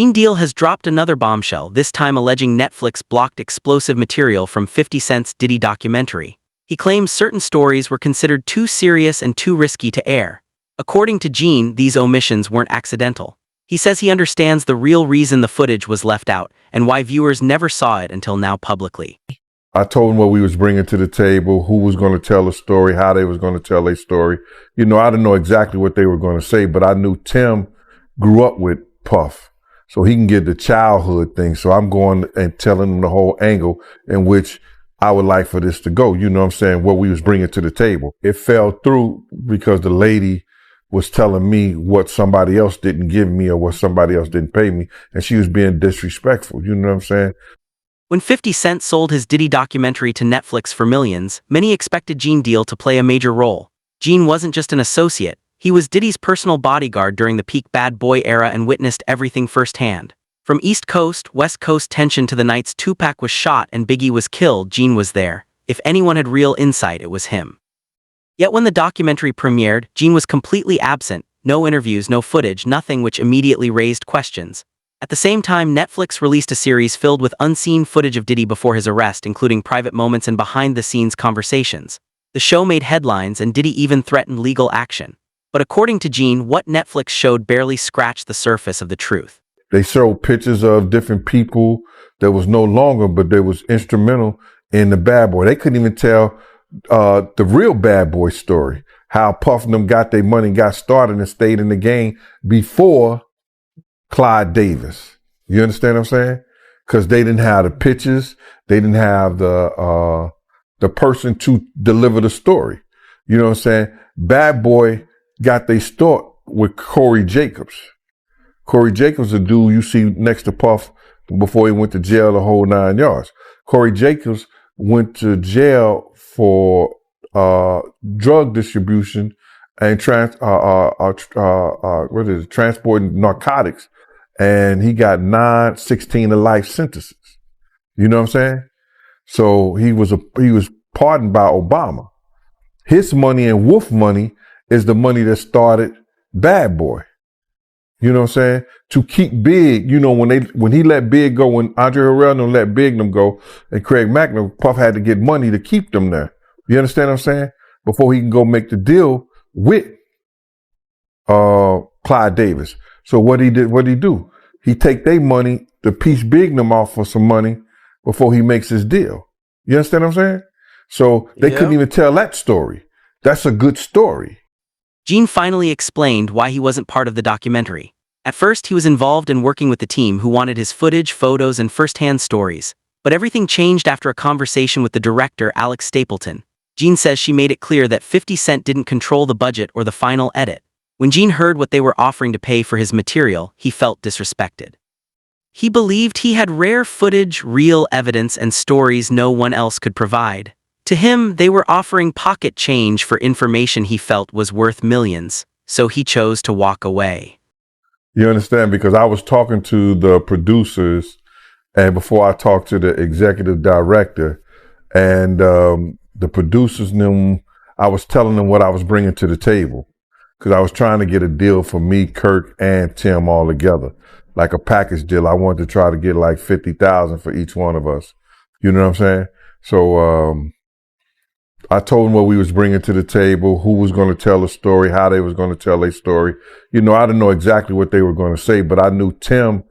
Gene Deal has dropped another bombshell, this time alleging Netflix blocked explosive material from 50 Cent's Diddy documentary. He claims certain stories were considered too serious and too risky to air. According to Gene, these omissions weren't accidental. He says he understands the real reason the footage was left out and why viewers never saw it until now publicly. I told him what we was bringing to the table, who was going to tell a story, how they was going to tell a story. You know, I didn't know exactly what they were going to say, but I knew Tim grew up with Puff, so he can get the childhood thing. So I'm going and telling him the whole angle in which I would like for this to go. You know what I'm saying? What we was bringing to the table. It fell through because the lady was telling me what somebody else didn't give me or what somebody else didn't pay me, and she was being disrespectful. You know what I'm saying? When 50 Cent sold his Diddy documentary to Netflix for millions, many expected Gene Deal to play a major role. Gene wasn't just an associate, he was Diddy's personal bodyguard during the peak bad boy era and witnessed everything firsthand. From East Coast, West Coast tension to the nights Tupac was shot and Biggie was killed, Gene was there. If anyone had real insight, it was him. Yet when the documentary premiered, Gene was completely absent, no interviews, no footage, nothing, which immediately raised questions. At the same time, Netflix released a series filled with unseen footage of Diddy before his arrest, including private moments and behind-the-scenes conversations. The show made headlines and Diddy even threatened legal action. But according to Gene, what Netflix showed barely scratched the surface of the truth. They showed pictures of different people that was no longer, but they was instrumental in the Bad Boy. They couldn't even tell the real Bad Boy story, how Puff and them got their money, got started and stayed in the game before Clyde Davis. You understand what I'm saying? Because they didn't have the pictures, they didn't have the person to deliver the story. You know what I'm saying? Bad Boy got their start with Corey Jacobs. Corey Jacobs, the dude you see next to Puff before he went to jail the whole 9 yards. Corey Jacobs went to jail for drug distribution and transporting narcotics. And he got 9, 16 to life sentences. You know what I'm saying? So he was pardoned by Obama. His money and Wolf money is the money that started Bad Boy. You know what I'm saying? To keep Big, you know, when he let Big go, when Andre Harrell let Big them go, and Craig Mackman, Puff had to get money to keep them there. You understand what I'm saying? Before he can go make the deal with Clyde Davis. So what he do? He take their money to piece Big them off for some money before he makes his deal. You understand what I'm saying? So they couldn't even tell that story. That's a good story. Gene finally explained why he wasn't part of the documentary. At first, he was involved in working with the team who wanted his footage, photos, and first-hand stories. But everything changed after a conversation with the director, Alex Stapleton. Gene says she made it clear that 50 Cent didn't control the budget or the final edit. When Gene heard what they were offering to pay for his material, he felt disrespected. He believed he had rare footage, real evidence, and stories no one else could provide. To him, they were offering pocket change for information he felt was worth millions, so he chose to walk away. You understand? Because I was talking to the producers, and before I talked to the executive director, and the producers, I was telling them what I was bringing to the table. Because I was trying to get a deal for me, Kirk, and Tim all together. Like a package deal. I wanted to try to get like $50,000 for each one of us. You know what I'm saying? So I told them what we was bringing to the table, who was going to tell a story, how they was going to tell a story. You know, I didn't know exactly what they were going to say, but I knew Tim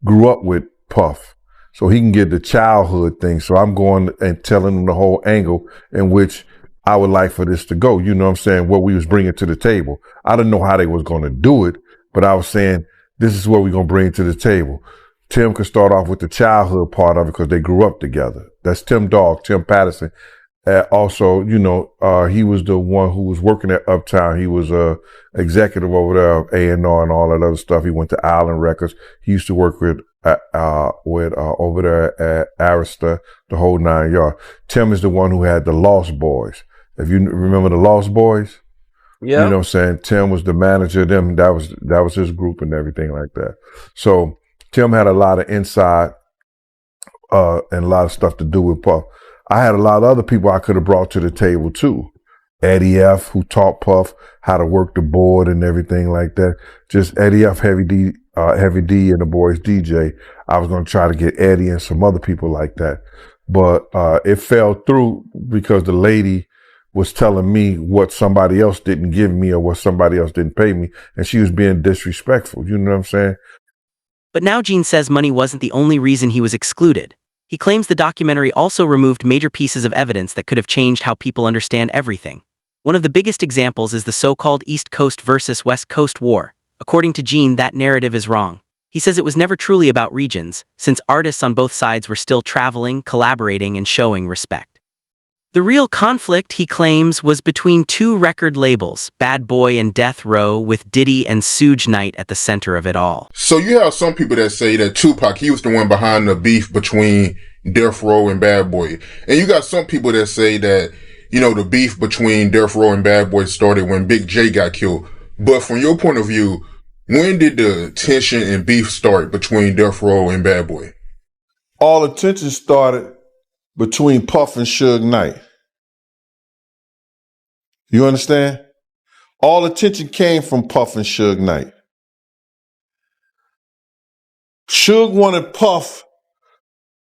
grew up with Puff, so he can get the childhood thing. So I'm going and telling him the whole angle in which I would like for this to go. You know what I'm saying? What we was bringing to the table. I didn't know how they was going to do it, but I was saying, this is what we're going to bring to the table. Tim could start off with the childhood part of it because they grew up together. That's Tim Dog, Tim Patterson. Also, you know, he was the one who was working at Uptown. He was executive over there of A&R and all that other stuff. He went to Island Records. He used to work with over there at Arista, the whole 9 yards. Tim is the one who had the Lost Boys. If you remember the Lost Boys, you know what I'm saying? Tim was the manager of them. That was his group and everything like that. So Tim had a lot of inside and a lot of stuff to do with Puff. I had a lot of other people I could have brought to the table too. Eddie F, who taught Puff how to work the board and everything like that. Just Eddie F, Heavy D and the boys DJ. I was going to try to get Eddie and some other people like that. But it fell through because the lady was telling me what somebody else didn't give me or what somebody else didn't pay me. And she was being disrespectful. You know what I'm saying? But now Gene says money wasn't the only reason he was excluded. He claims the documentary also removed major pieces of evidence that could have changed how people understand everything. One of the biggest examples is the so-called East Coast versus West Coast War. According to Gene, that narrative is wrong. He says it was never truly about regions, since artists on both sides were still traveling, collaborating, and showing respect. The real conflict, he claims, was between two record labels, Bad Boy and Death Row, with Diddy and Suge Knight at the center of it all. So you have some people that say that Tupac, he was the one behind the beef between Death Row and Bad Boy. And you got some people that say that, you know, the beef between Death Row and Bad Boy started when Big J got killed. But from your point of view, when did the tension and beef start between Death Row and Bad Boy? All the tension started between Puff and Suge Knight. You understand? All the tension came from Puff and Suge Knight. Suge wanted Puff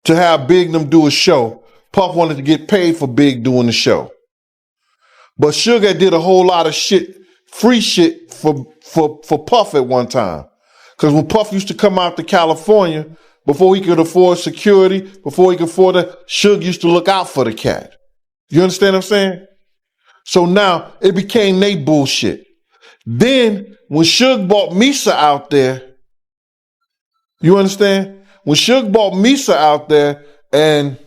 to have Big them do a show. Puff wanted to get paid for Big doing the show. But Suge did a whole lot of shit, free shit for Puff at one time. Because when Puff used to come out to California, before he could afford security, before he could afford that, Suge used to look out for the cat. You understand what I'm saying? So now it became they bullshit. Then when Suge bought Misa out there, you understand? When Suge bought Misa out there and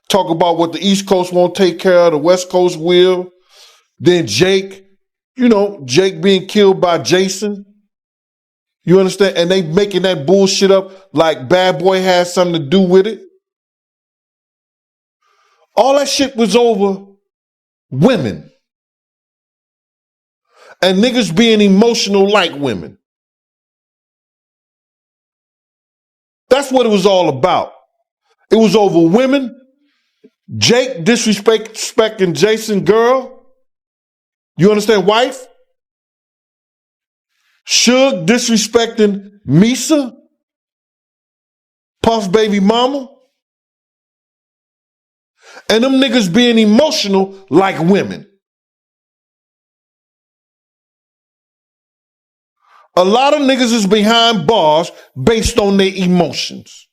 talk about what the East Coast won't take care of, the West Coast will, then Jake, you know, Jake being killed by Jason. You understand? And they making that bullshit up like Bad Boy has something to do with it. All that shit was over women. And niggas being emotional like women. That's what it was all about. It was over women. Jake disrespecting Jason girl. You understand, wife? Suge disrespecting Misa. Puff's baby mama. And them niggas being emotional like women. A lot of niggas is behind bars based on their emotions.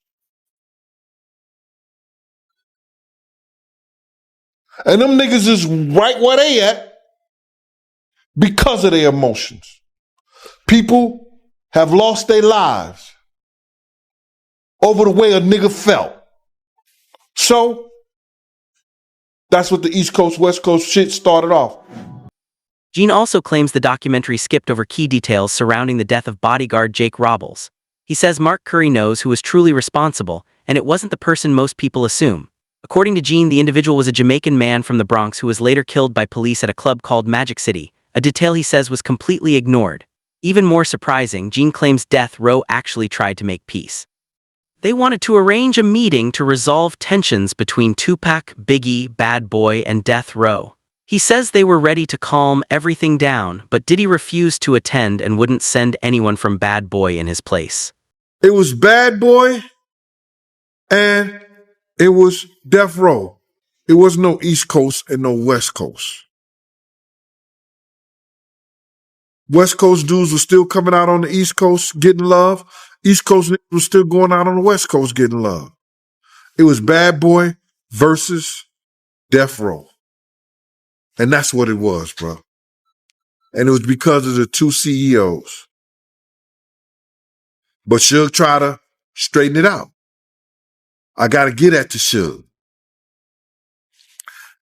And them niggas is right where they at because of their emotions. People have lost their lives over the way a nigga felt. So, that's what the East Coast, West Coast shit started off. Gene also claims the documentary skipped over key details surrounding the death of bodyguard Jake Robles. He says Mark Curry knows who was truly responsible, and it wasn't the person most people assume. According to Gene, the individual was a Jamaican man from the Bronx who was later killed by police at a club called Magic City, a detail he says was completely ignored. Even more surprising, Gene claims Death Row actually tried to make peace. They wanted to arrange a meeting to resolve tensions between Tupac, Biggie, Bad Boy, and Death Row. He says they were ready to calm everything down, but Diddy refused to attend and wouldn't send anyone from Bad Boy in his place. It was Bad Boy and it was Death Row. It was no East Coast and no West Coast. West Coast dudes were still coming out on the East Coast getting love. East Coast niggas was still going out on the West Coast getting love. It was Bad Boy versus Death Row. And that's what it was, bro. And it was because of the two CEOs. But Suge tried to straighten it out. I got to get at the Suge.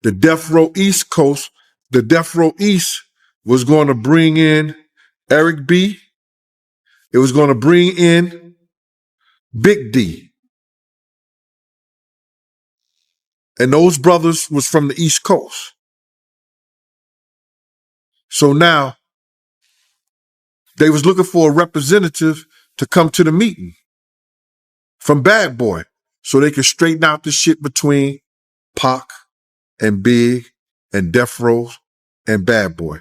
The Death Row East Coast, the Death Row East was going to bring in Eric B. It was going to bring in Big D. And those brothers was from the East Coast. So now they was looking for a representative to come to the meeting from Bad Boy so they could straighten out the shit between Pac and Big and Death Row and Bad Boy.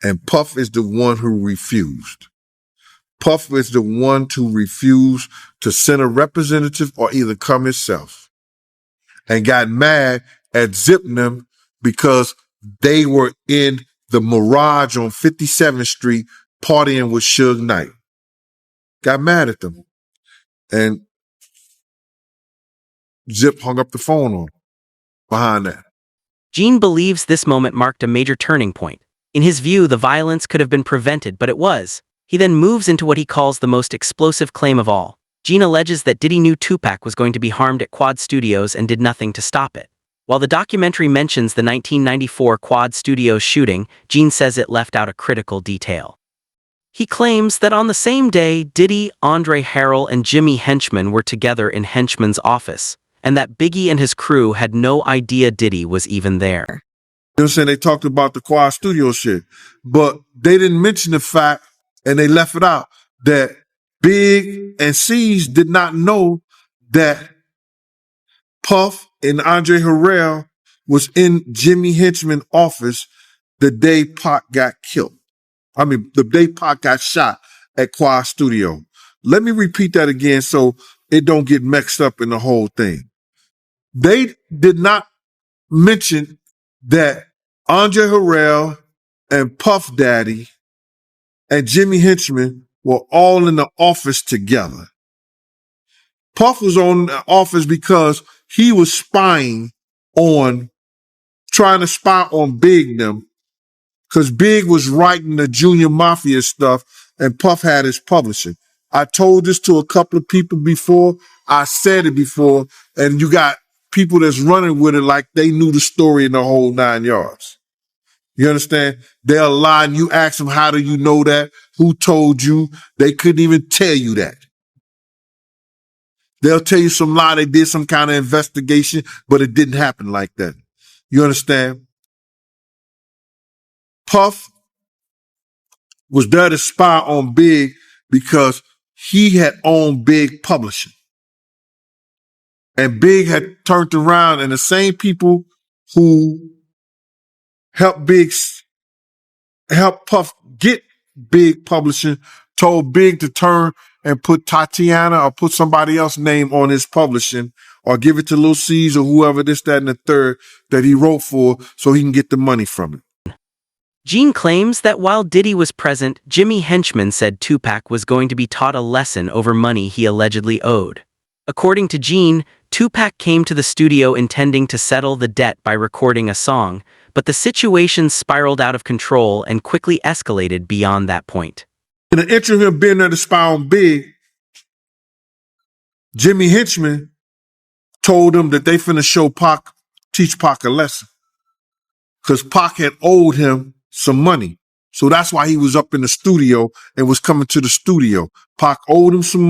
And Puff is the one who refused. Puff is the one to refuse to send a representative or either come himself, and got mad at Zip and them because they were in the Mirage on 57th Street partying with Suge Knight. Got mad at them. And Zip hung up the phone on him behind that. Gene believes this moment marked a major turning point. In his view, the violence could have been prevented, but it was. He then moves into what he calls the most explosive claim of all. Gene alleges that Diddy knew Tupac was going to be harmed at Quad Studios and did nothing to stop it. While the documentary mentions the 1994 Quad Studios shooting, Gene says it left out a critical detail. He claims that on the same day, Diddy, Andre Harrell, and Jimmy Henchman were together in Henchman's office, and that Biggie and his crew had no idea Diddy was even there. You know what I'm saying? They talked about the Quad Studio shit, but they didn't mention the fact, and they left it out, that Big and C's did not know that Puff and Andre Harrell was in Jimmy Henchman's office the day Pac got killed. The day Pac got shot at Quad Studio. Let me repeat that again so it don't get mixed up in the whole thing. They did not mention that Andre Harrell and Puff Daddy and Jimmy Henchman were all in the office together. Puff was on the office because he was trying to spy on Big them, because Big was writing the Junior Mafia stuff and Puff had his publishing. I told this to a couple of people before. I said it before, and you got people that's running with it like they knew the story in the whole 9 yards. You understand? They'll lie and you ask them, how do you know that? Who told you? They couldn't even tell you that. They'll tell you some lie, they did some kind of investigation, but it didn't happen like that. You understand? Puff was there to spy on Big because he had owned Big Publishing. And Big had turned around, and the same people who helped Puff get Big Publishing told Big to turn and put Tatiana or put somebody else's name on his publishing, or give it to Lil C's or whoever, this, that, and the third that he wrote for, so he can get the money from it. Gene claims that while Diddy was present, Jimmy Henchman said Tupac was going to be taught a lesson over money he allegedly owed. According to Gene, Tupac came to the studio intending to settle the debt by recording a song, but the situation spiraled out of control and quickly escalated beyond that point. In the interim of him being there to spy on Big, Jimmy Henchman told him that they finna teach Pac a lesson. Because Pac had owed him some money. So that's why he was up in the studio and was coming to the studio. Pac owed him some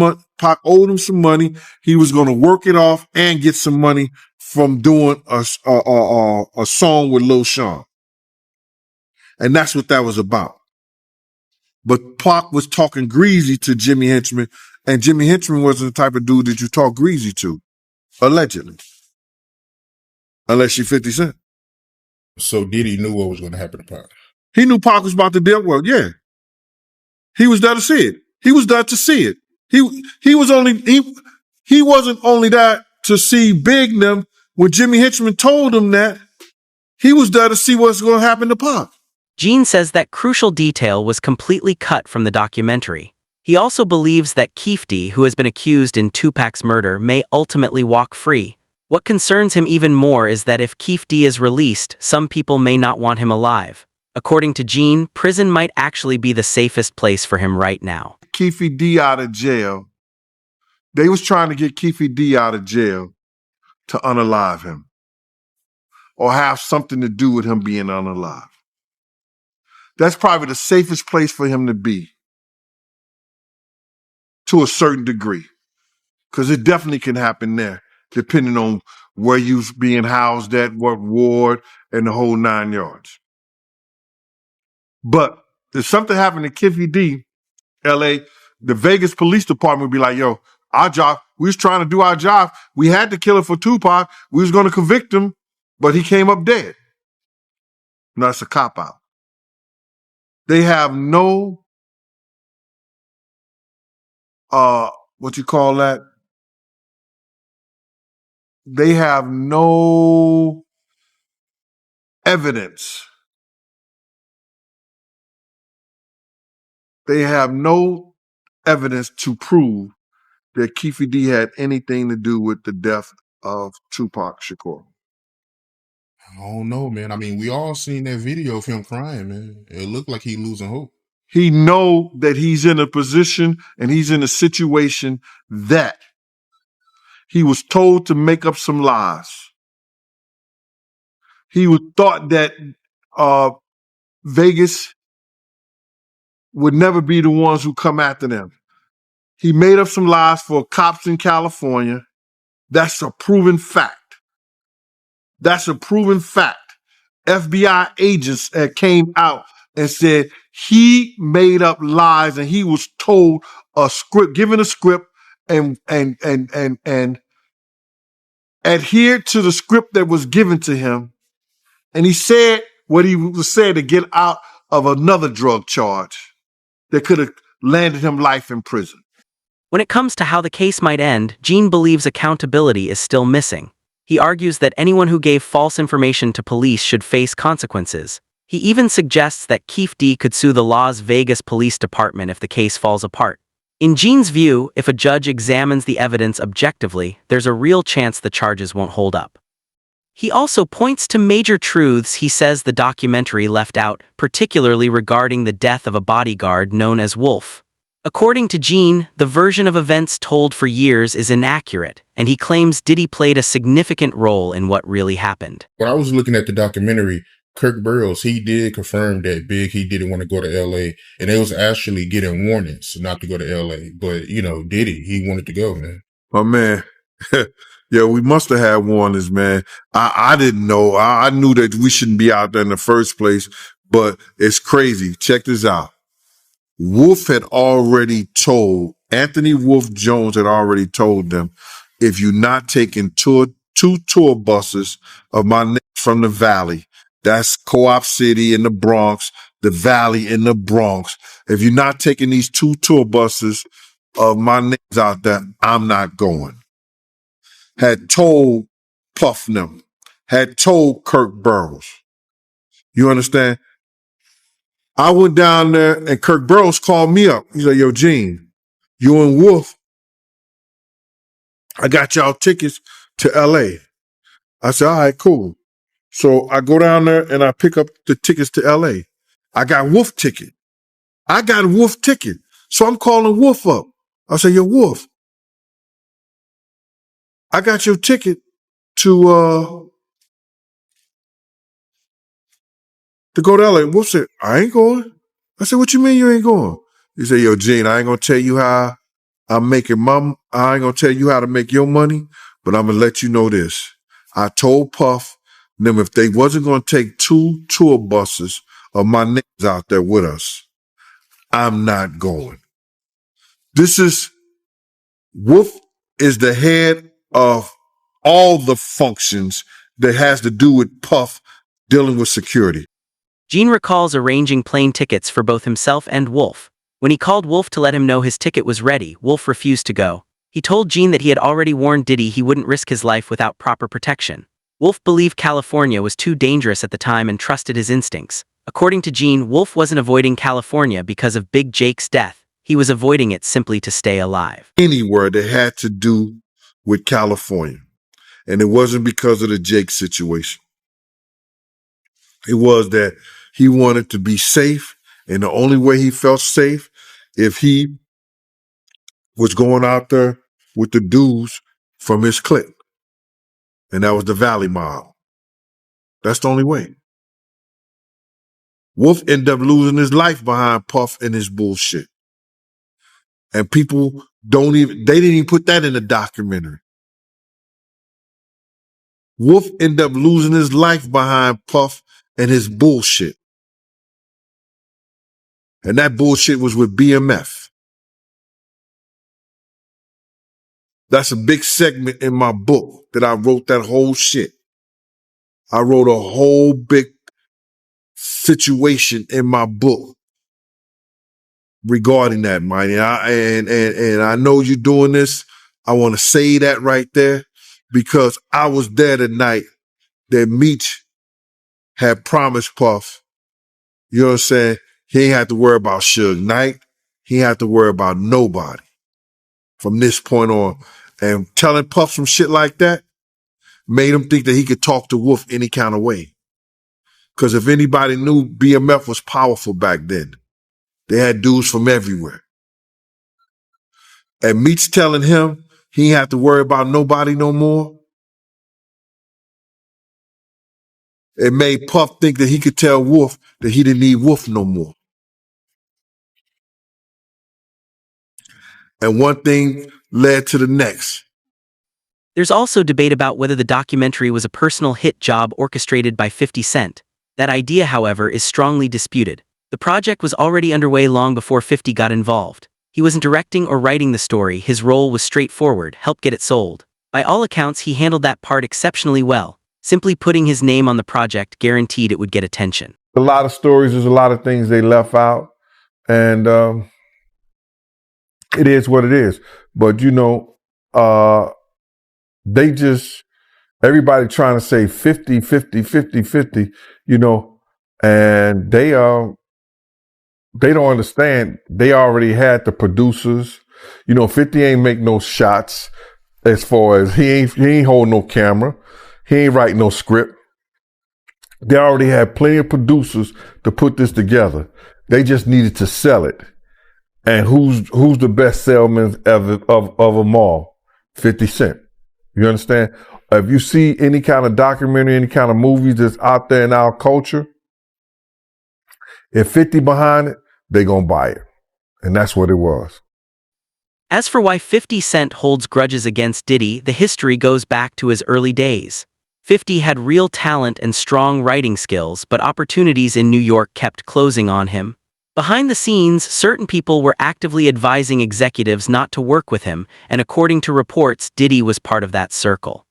money. He was going to work it off and get some money from doing a song with Lil Sean. And that's what that was about. But Pac was talking greasy to Jimmy Henchman, and Jimmy Henchman wasn't the type of dude that you talk greasy to, allegedly. Unless you're 50 Cent. So Diddy knew what was going to happen to Pac. He knew Pac was about to deal well, yeah. He was there to see it. He was there to see it. He wasn't only there to see Big them when Jimmy Henchman told him that. He was there to see what's going to happen to Pac. Gene says that crucial detail was completely cut from the documentary. He also believes that Keefe D, who has been accused in Tupac's murder, may ultimately walk free. What concerns him even more is that if Keefe D is released, some people may not want him alive. According to Gene, prison might actually be the safest place for him right now. Keefe D out of jail. They was trying to get Keefe D out of jail to unalive him, or have something to do with him being unalive. That's probably the safest place for him to be, to a certain degree, because it definitely can happen there, depending on where you're being housed at, what ward, and the whole 9 yards. But if something happened to Keefe D, LA, the Vegas Police Department would be like, yo, our job, we was trying to do our job. We had to kill him for Tupac. We was going to convict him, but he came up dead. No, it's a cop-out. They have no, what you call that? They have no evidence. They have no evidence to prove that Keefe D had anything to do with the death of Tupac Shakur. I don't know, man. I mean, we all seen that video of him crying, man. It looked like he losing hope. He know that he's in a position and he's in a situation that he was told to make up some lies. He was thought that Vegas would never be the ones who come after them. He made up some lies for cops in California. That's a proven fact. That's a proven fact. FBI agents came out and said he made up lies and he was told a script, given a script and adhered to the script that was given to him. And he said what he was said to get out of another drug charge that could have landed him life in prison. When it comes to how the case might end, Gene believes accountability is still missing. He argues that anyone who gave false information to police should face consequences. He even suggests that Keefe D could sue the Las Vegas Police Department if the case falls apart. In Gene's view, if a judge examines the evidence objectively, there's a real chance the charges won't hold up. He also points to major truths he says the documentary left out, particularly regarding the death of a bodyguard known as Wolf. According to Gene, the version of events told for years is inaccurate, and he claims Diddy played a significant role in what really happened. When I was looking at the documentary, Kirk Burroughs, he did confirm that he didn't want to go to LA, and they was actually getting warnings not to go to LA. But, Diddy, he wanted to go, man. My man, yeah, we must have had warnings, man. I didn't know. I knew that we shouldn't be out there in the first place, but it's crazy. Check this out. Wolf had already told, Anthony Wolf Jones had already told them, if you're not taking two tour buses of my niggas from the Valley, that's Co-op City in the Bronx, the Valley in the Bronx. If you're not taking these 2 tour buses of my niggas out there, I'm not going. Had told Puff them, had told Kirk Burroughs. You understand? I went down there and Kirk Burroughs called me up. He's like, yo, Gene, you and Wolf, I got y'all tickets to LA. I said, all right, cool. So I go down there and I pick up the tickets to LA. I got Wolf ticket. So I'm calling Wolf up. I say, yo, Wolf, I got your ticket to go to LA. Wolf said, I ain't going. I said, what you mean you ain't going? He said, yo, Gene, I ain't gonna tell you how I'm making I ain't gonna tell you how to make your money, but I'm gonna let you know this. I told Puff them if they wasn't gonna take 2 tour buses of my niggas out there with us, I'm not going. Wolf is the head of all the functions that has to do with Puff dealing with security. Gene recalls arranging plane tickets for both himself and Wolf. When he called Wolf to let him know his ticket was ready, Wolf refused to go. He told Gene that he had already warned Diddy he wouldn't risk his life without proper protection. Wolf believed California was too dangerous at the time and trusted his instincts. According to Gene, Wolf wasn't avoiding California because of Big Jake's death. He was avoiding it simply to stay alive. Anywhere that had to do with California. And it wasn't because of the Jake situation. It was that he wanted to be safe, and the only way he felt safe if he was going out there with the dudes from his clique. And that was the Valley Mob. That's the only way. Wolf ended up losing his life behind Puff and his bullshit. And people they didn't even put that in the documentary. Wolf ended up losing his life behind Puff and his bullshit. And that bullshit was with BMF. That's a big segment in my book that I wrote that whole shit. I wrote a whole big situation in my book regarding that, Mighty. And I know you're doing this. I want to say that right there because I was there the night that Meech had promised Puff, you know what I'm saying? He ain't have to worry about Suge Knight. He ain't have to worry about nobody from this point on. And telling Puff some shit like that made him think that he could talk to Wolf any kind of way. Because if anybody knew, BMF was powerful back then. They had dudes from everywhere. And Meech telling him he ain't have to worry about nobody no more, it made Puff think that he could tell Wolf that he didn't need Wolf no more. And one thing led to the next. There's also debate about whether the documentary was a personal hit job orchestrated by 50 Cent. That idea, however, is strongly disputed. The project was already underway long before 50 got involved. He wasn't directing or writing the story, his role was straightforward, help get it sold. By all accounts, he handled that part exceptionally well. Simply putting his name on the project guaranteed it would get attention. A lot of stories, there's a lot of things they left out. And it is what it is. But, they just, everybody trying to say 50, 50, 50, 50, and they don't understand. They already had the producers. 50 ain't make no shots as far as he ain't hold no camera. He ain't write no script. They already had plenty of producers to put this together. They just needed to sell it. And who's the best salesman of them all? 50 Cent. You understand? If you see any kind of documentary, any kind of movies that's out there in our culture, if 50 behind it, they gonna buy it. And that's what it was. As for why 50 Cent holds grudges against Diddy, the history goes back to his early days. 50 had real talent and strong writing skills, but opportunities in New York kept closing on him. Behind the scenes, certain people were actively advising executives not to work with him, and according to reports, Diddy was part of that circle.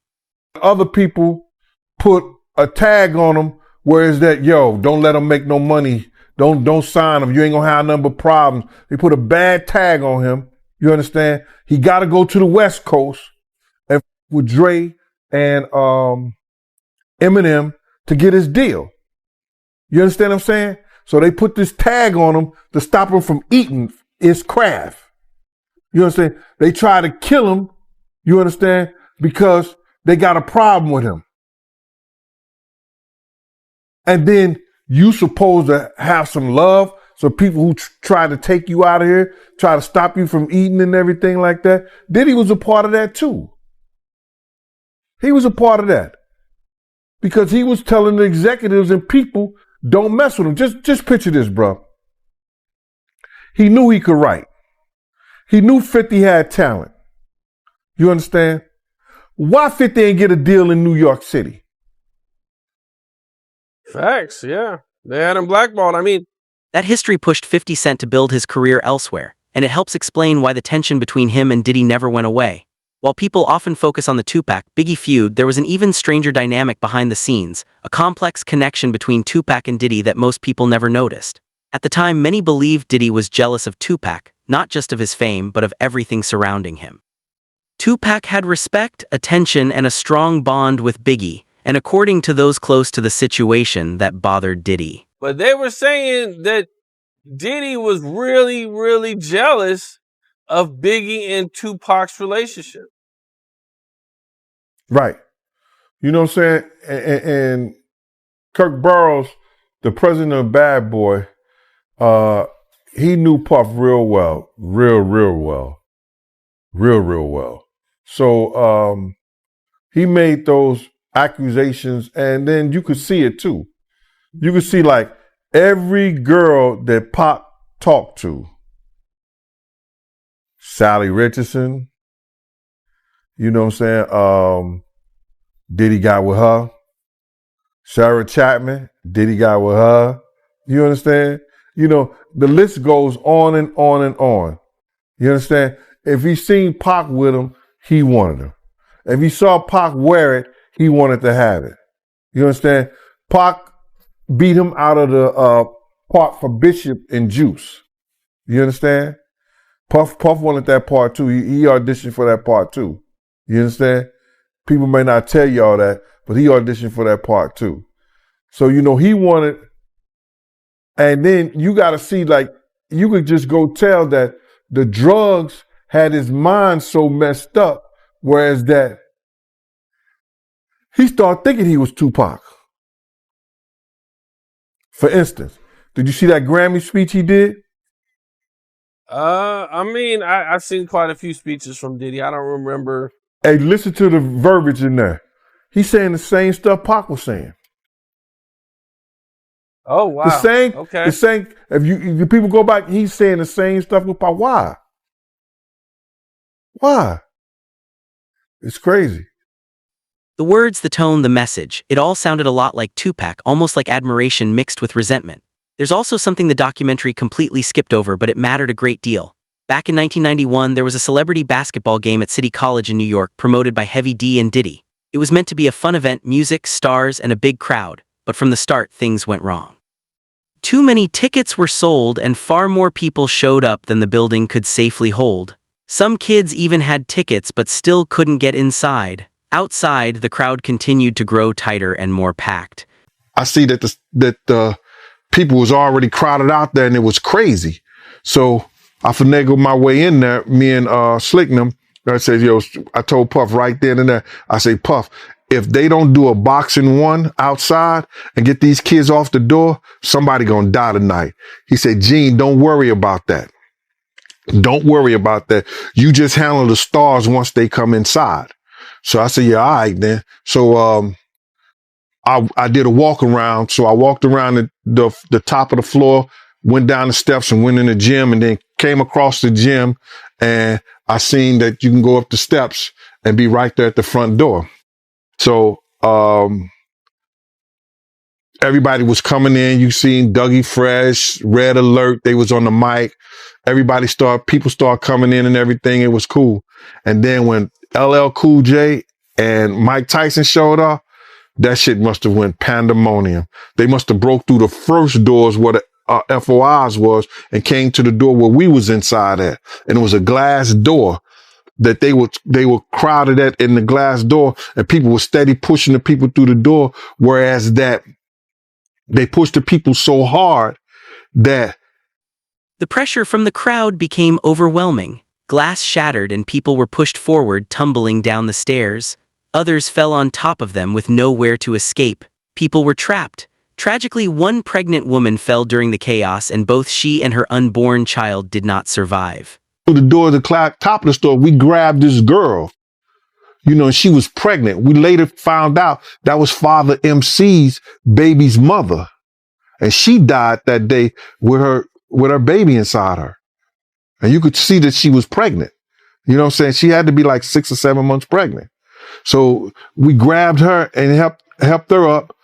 Other people put a tag on him, where is that, don't let him make no money. Don't sign him. You ain't gonna have none but problems. They put a bad tag on him. You understand? He got to go to the West Coast and with Dre and Eminem to get his deal. You understand what I'm saying? So they put this tag on him to stop him from eating his craft. You understand? They try to kill him, you understand, because they got a problem with him. And then you supposed to have some love. So people who try to take you out of here, try to stop you from eating and everything like that, Diddy was a part of that too. He was a part of that. Because he was telling the executives and people, don't mess with him. Just picture this, bro. He knew he could write. He knew 50 had talent. You understand? Why 50 ain't get a deal in New York City? Facts, yeah. They had him blackballed. That history pushed 50 Cent to build his career elsewhere, and it helps explain why the tension between him and Diddy never went away. While people often focus on the Tupac-Biggie feud, there was an even stranger dynamic behind the scenes, a complex connection between Tupac and Diddy that most people never noticed. At the time, many believed Diddy was jealous of Tupac, not just of his fame, but of everything surrounding him. Tupac had respect, attention, and a strong bond with Biggie, and according to those close to the situation, that bothered Diddy. But they were saying that Diddy was really, really jealous of Biggie and Tupac's relationship. Right. You know what I'm saying? And Kirk Burroughs, the president of Bad Boy, he knew Puff real well. Real well. Real well. So he made those accusations, and then you could see it too. You could see like every girl that Pop talked to, Sally Richardson, you know what I'm saying? Diddy got with her. Sarah Chapman, Diddy got with her. You understand? The list goes on and on and on. You understand? If he seen Pac with him, he wanted him. If he saw Pac wear it, he wanted to have it. You understand? Pac beat him out of the part for Bishop and Juice. You understand? Puff wanted that part too. He auditioned for that part too. You understand? People may not tell y'all that, but he auditioned for that part too. So, he wanted, and then you got to see, like, you could just go tell that the drugs had his mind so messed up, whereas that he started thinking he was Tupac. For instance, did you see that Grammy speech he did? I've seen quite a few speeches from Diddy. I don't remember. Hey, listen to the verbiage in there. He's saying the same stuff Pac was saying. Oh, wow. The same. If people go back, he's saying the same stuff with Pac. Why? It's crazy. The words, the tone, the message, it all sounded a lot like Tupac, almost like admiration mixed with resentment. There's also something the documentary completely skipped over, but it mattered a great deal. Back in 1991, there was a celebrity basketball game at City College in New York promoted by Heavy D and Diddy. It was meant to be a fun event, music, stars, and a big crowd, but from the start, things went wrong. Too many tickets were sold and far more people showed up than the building could safely hold. Some kids even had tickets but still couldn't get inside. Outside, the crowd continued to grow tighter and more packed. I see that the people was already crowded out there and it was crazy. So I finagled my way in there, me and Slicknam. I said, I told Puff right then and there, I say, Puff, if they don't do a boxing one outside and get these kids off the door, somebody gonna die tonight. He said, Gene, don't worry about that. Don't worry about that. You just handle the stars once they come inside. So I said, yeah, all right then. So I did a walk around. So I walked around the top of the floor, went down the steps and went in the gym, and then came across the gym, and I seen that you can go up the steps and be right there at the front door. So everybody was coming in. You seen Dougie Fresh, Red Alert. They was on the mic. People start coming in and everything. It was cool. And then when LL Cool J and Mike Tyson showed up, that shit must have went pandemonium. They must have broke through the first doors where the FOIs was and came to the door where we was inside at. And it was a glass door that they were crowded at in the glass door, and people were steady pushing the people through the door. Whereas that they pushed the people so hard that the pressure from the crowd became overwhelming. Glass shattered and people were pushed forward, tumbling down the stairs. Others fell on top of them with nowhere to escape. People were trapped. Tragically, one pregnant woman fell during the chaos, and both she and her unborn child did not survive. Through the door of the top of the store, we grabbed this girl. And she was pregnant. We later found out that was Father MC's baby's mother. And she died that day with her baby inside her. And you could see that she was pregnant. You know what I'm saying? She had to be like 6 or 7 months pregnant. So we grabbed her and helped her up.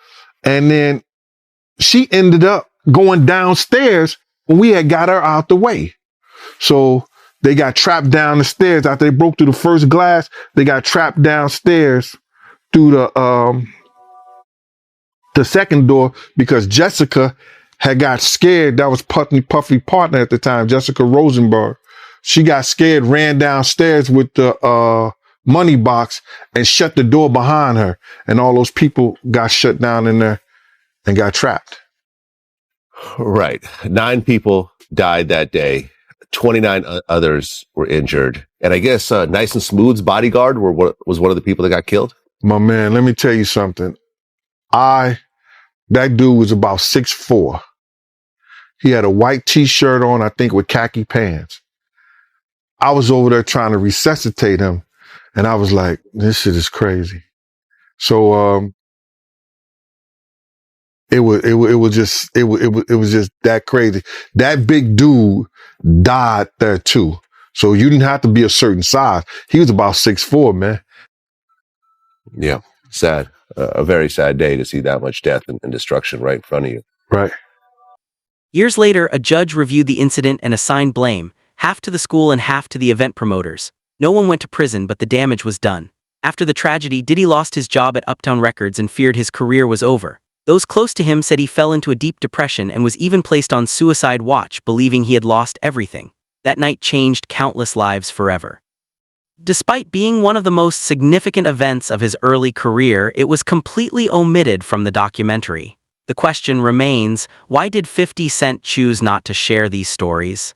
And then she ended up going downstairs when we had got her out the way. So they got trapped down the stairs. After they broke through the first glass, they got trapped downstairs through the second door because Jessica had got scared. That was Puffy partner at the time, Jessica Rosenberg. She got scared, ran downstairs with the money box and shut the door behind her. And all those people got shut down in there and got trapped. Right. 9 people died that day. 29 others were injured. And I guess Nice and Smooth's bodyguard was one of the people that got killed. My man, let me tell you something. That dude was about 6'4". He had a white t-shirt on, I think with khaki pants. I was over there trying to resuscitate him. And I was like, this shit is crazy. So, it was just that crazy. That big dude died there too. So you didn't have to be a certain size. He was about 6'4", man. Yeah. Sad. A very sad day to see that much death and destruction right in front of you. Right. Years later, a judge reviewed the incident and assigned blame, half to the school and half to the event promoters. No one went to prison, but the damage was done. After the tragedy, Diddy lost his job at Uptown Records and feared his career was over. Those close to him said he fell into a deep depression and was even placed on suicide watch, believing he had lost everything. That night changed countless lives forever. Despite being one of the most significant events of his early career, it was completely omitted from the documentary. The question remains, why did 50 Cent choose not to share these stories?